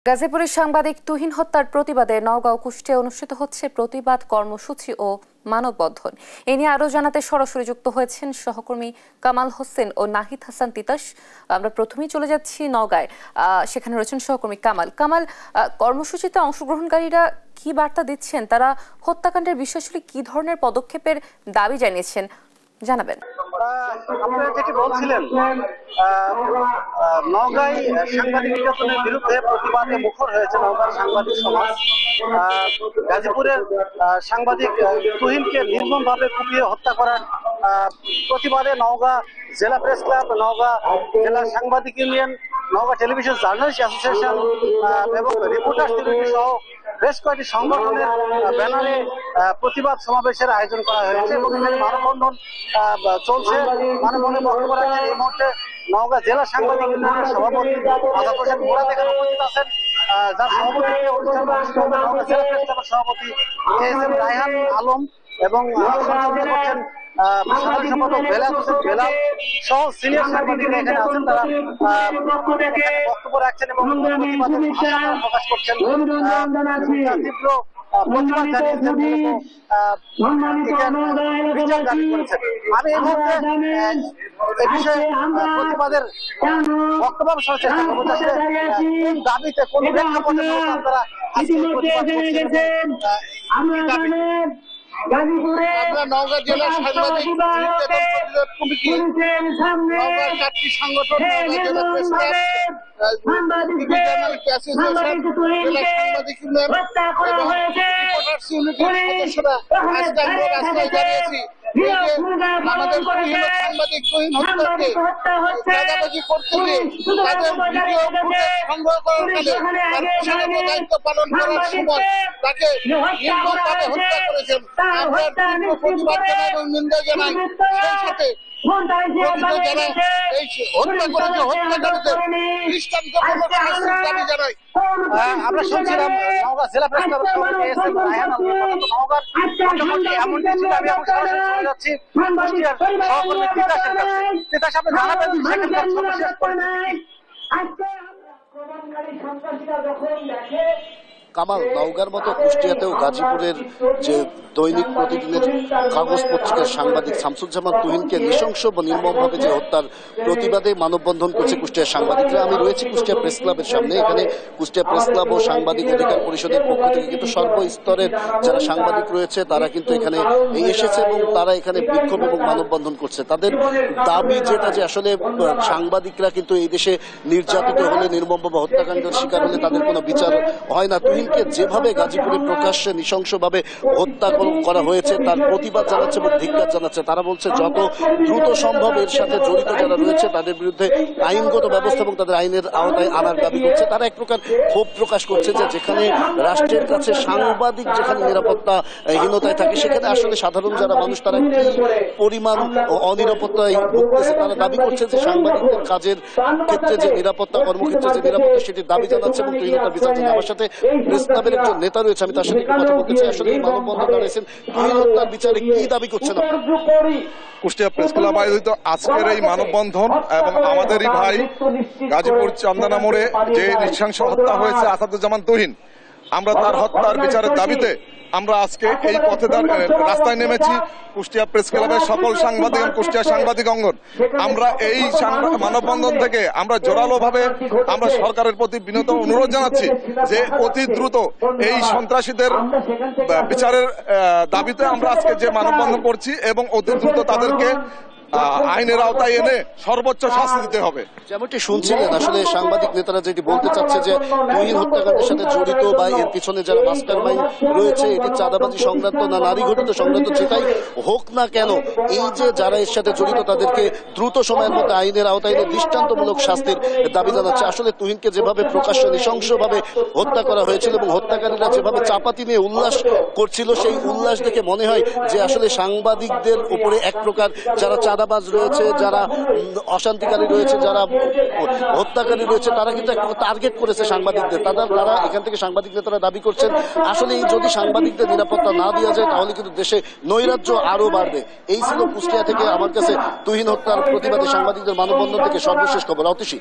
গাজীপুরের সাংবাদিক তুহিন হত্যার প্রতিবাদে নওগাঁ ও কুষ্টিয়ায় অনুষ্ঠিত হচ্ছে প্রতিবাদ কর্মসূচি ও মানববন্ধন। এ নিয়ে আরো জানাতে সরাসরি যুক্ত হয়েছেন সহকর্মী কামাল হোসেন ও নাহিদ হাসান তিতাস। আমরা প্রথমেই চলে যাচ্ছি নওগাঁয়, সেখানে রয়েছেন সহকর্মী কামাল। কর্মসূচিতে অংশগ্রহণকারীরা কি বার্তা দিচ্ছেন, তারা হত্যাকাণ্ডের বিষয়ে আসলে কি ধরনের পদক্ষেপের দাবি জানিয়েছেন জানাবেন। আপনারা যেটি বলছিলেন, নওগাঁয় সাংবাদিক নির্যাতনের বিরুদ্ধে প্রতিবাদে মুখর হয়েছে নওগাঁর সাংবাদিক সমাজ। গাজীপুরের সাংবাদিক তুহিনকে নির্মমভাবে কুপিয়ে হত্যা করার প্রতিবাদে নওগাঁ জেলা প্রেস ক্লাব, নওগাঁ জেলা সাংবাদিক union, Naogaon television journalist association এবং রিপোর্টার্স ইউনিটি সহ বেশ কয়েকটি সংগঠনের ব্যানারে প্রতিবাদ সমাবেশের আয়োজন করা হয়েছে এবং এখানে মানববন্ধন চলছে। মানববন্ধনে বক্তব্য রাখছেন এই মুহূর্তে নওগাঁ জেলা সাংবাদিক ইউনিয়নের সভাপতি আজাদ হোসেন মুরাদ এখানে উপস্থিত আছেন, যার সভাপতিত্বে অনুষ্ঠান নওগাঁ জেলা প্রেস ক্লাবের সভাপতি এস.এম. রায়হান আলম এবং সঞ্চালনা করছেন সাধারণ সম্পাদক বেলাল হোসেন বেলাল সহ সিনিয়র সাংবাদিকরা এখানে আছেন। তারা বক্তব্য রাখছেন এবং প্রতিবাদের ভাষা প্রকাশ করছেন, তীব্র প্রতিবাদ জানিয়েছেন, বিচার দাবি করেছেন। আমি এই মুহূর্তে এই বিষয়ে প্রতিবাদের বক্তব্য শোনার চেষ্টা করবো, কোন দাবিতে কোন প্রেক্ষাপটে আপনারা আজকে প্রতিবাদ করছেন। আমরা নওগাঁ জেলা সাংবাদিক প্রতিরোধ কমিটি, নওগাঁ চারটি সংগঠন, নওগাঁ জেলা প্রেস ক্লাব, জার্নালিস্ট অ্যাসোসিয়েশন, জেলা সাংবাদিক ইউনিয়ন এবং রিপোর্টার্স ইউনিটির সদস্যরা আজকে আমরা রাস্তায় দাঁড়িয়েছি। আমাদের সাংবাদিক তুহিন হত্যাকে চাঁদাবাজি করতে গিয়ে তাদের ভিডিও ফুটেজ সংগ্রহ করার ফলে তার পেশাগত দায়িত্ব পালন করার সময় তাকে নির্মমভাবে হত্যা করেছেন। আমরা তীব্র প্রতিবাদ জানাই এবং নিন্দা জানাই, সেই সাথে আমরা শুনছিলাম নওগাঁ জেলা প্রেস ক্লাবের সভাপতি এস.এম. রায়হান আলম। নওগাঁর মোটামুটি এমন কিছু আমি এখন চলে যাচ্ছি কুষ্টিয়ার সহকর্মী তিতাসের কাছে। তিতাস, আপনি জানাবেন সেখানকার সর্বশেষ পরিস্থিতি। কামাল, নওগাঁর মতো কুষ্টিয়াতেও গাজীপুরের যে দৈনিক প্রতিদিনের কাগজ পত্রিকার সাংবাদিক শামসুজ্জামান তুহিনকে নৃশংস বা নির্মমভাবে যে হত্যার প্রতিবাদে মানববন্ধন করছে কুষ্টিয়ার সাংবাদিকরা। আমি রয়েছি কুষ্টিয়া প্রেস ক্লাবের সামনে। এখানে কুষ্টিয়া প্রেস ক্লাব ও সাংবাদিক অধিকার পরিষদের পক্ষ থেকে কিন্তু সর্বস্তরের যারা সাংবাদিক রয়েছে তারা কিন্তু এখানে এসেছে এবং তারা এখানে বিক্ষোভ এবং মানববন্ধন করছে। তাদের দাবি যেটা যে আসলে সাংবাদিকরা কিন্তু এই দেশে নির্যাতিত হলে, নির্মমভাবে হত্যাকাণ্ডের শিকার হলে তাদের কোনো বিচার হয় না। তুহিনকে যেভাবে গাজীপুরে প্রকাশ্যে নৃশংসভাবে হত্যা করা হয়েছে তার প্রতিবাদ জানাচ্ছে এবং ধিক্কার জানাচ্ছে। তারা বলছে যত দ্রুত সম্ভব এর সাথে জড়িত যারা রয়েছে তাদের বিরুদ্ধে আইনগত ব্যবস্থা এবং তাদের আইনের আওতায় আনার দাবি করছে। তারা এক প্রকার ক্ষোভ প্রকাশ করছে যে যেখানে রাষ্ট্রের কাছে সাংবাদিক যেখানে নিরাপত্তাহীনতায় থাকে, সেখানে আসলে সাধারণ যারা মানুষ তারা কি পরিমাণ অনিরাপত্তায় ভুগতেছে। তারা দাবি করছে যে সাংবাদিকদের কাজের ক্ষেত্রে যে নিরাপত্তা, কর্মক্ষেত্রে যে নিরাপত্তা, সেটির দাবি জানাচ্ছে এবং তুহিনতার বিচার জানাচ্ছে। আমার সাথে প্রেস ক্লাবের একজন নেতা রয়েছে, আমি তার সাথে কথা বলতে চাই। আসলে এই মানববন্ধন দাঁড়িয়েছেন, তুহিন হত্যার বিচারে কি দাবি করছেন? কুষ্টিয়া প্রেস ক্লাব আয়োজিত আজকের এই মানববন্ধন এবং আমাদেরই ভাই গাজীপুর চন্দনা মোড়ে যে নৃশংস হত্যা হয়েছে আসাদুজ্জামান তুহিন, আমরা তার হত্যার বিচারের দাবিতে আমরা আজকে এই পথে রাস্তায় নেমেছি। কুষ্টিয়া প্রেস ক্লাবের সকল সাংবাদিক, কুষ্টিয়া সাংবাদিক অঙ্গন, আমরা এই মানববন্ধন থেকে আমরা জোরালোভাবে আমরা সরকারের প্রতি বিনীত অনুরোধ জানাচ্ছি যে অতি দ্রুত এই সন্ত্রাসীদের বিচারের দাবিতে আমরা আজকে যে মানববন্ধন করছি এবং অতি দ্রুত তাদেরকে আইনের আওতায় এনে সর্বোচ্চ শাস্তি দিতে হবে। যেমনটি শুনছিলেন, আসলে সাংবাদিক নেতারা যেটি বলতে চাচ্ছে যে তুহিন হত্যাকাণ্ডের সাথে জড়িত বা এর পিছনে যারা মাস্টার মাইন্ড রয়েছে, এটি চাঁদাবাজি সংক্রান্ত না নারী ঘটিত সংক্রান্ত যেটাই হোক না কেন, এই যে যারা এর সাথে জড়িত তাদেরকে দ্রুত সময়ের মধ্যে আইনের আওতায় এনে দৃষ্টান্তমূলক শাস্তির দাবি জানাচ্ছে। আসলে তুহিনকে যেভাবে প্রকাশ্য নৃশংসভাবে হত্যা করা হয়েছিল এবং হত্যাকারীরা যেভাবে চাপাতি নিয়ে উল্লাস করছিল, সেই উল্লাস দেখে মনে হয় যে আসলে সাংবাদিকদের উপরে এক প্রকার যারা চাঁদাবাজ রয়েছে, যারা অশান্তিকারী রয়েছে, যারা হত্যাকারী রয়েছে, তারা কিন্তু টার্গেট করেছে সাংবাদিকদের। তারা এখান থেকে সাংবাদিক নেতারা দাবি করছেন আসলে এই যদি সাংবাদিকদের নিরাপত্তা না দেওয়া যায় তাহলে কিন্তু দেশে নৈরাজ্য আরো বাড়বে। এই ছিল কুষ্টিয়া থেকে আমার কাছে তুহিন হত্যার প্রতিবাদে সাংবাদিকদের মানববন্ধন থেকে সর্বশেষ খবর। অতিশী।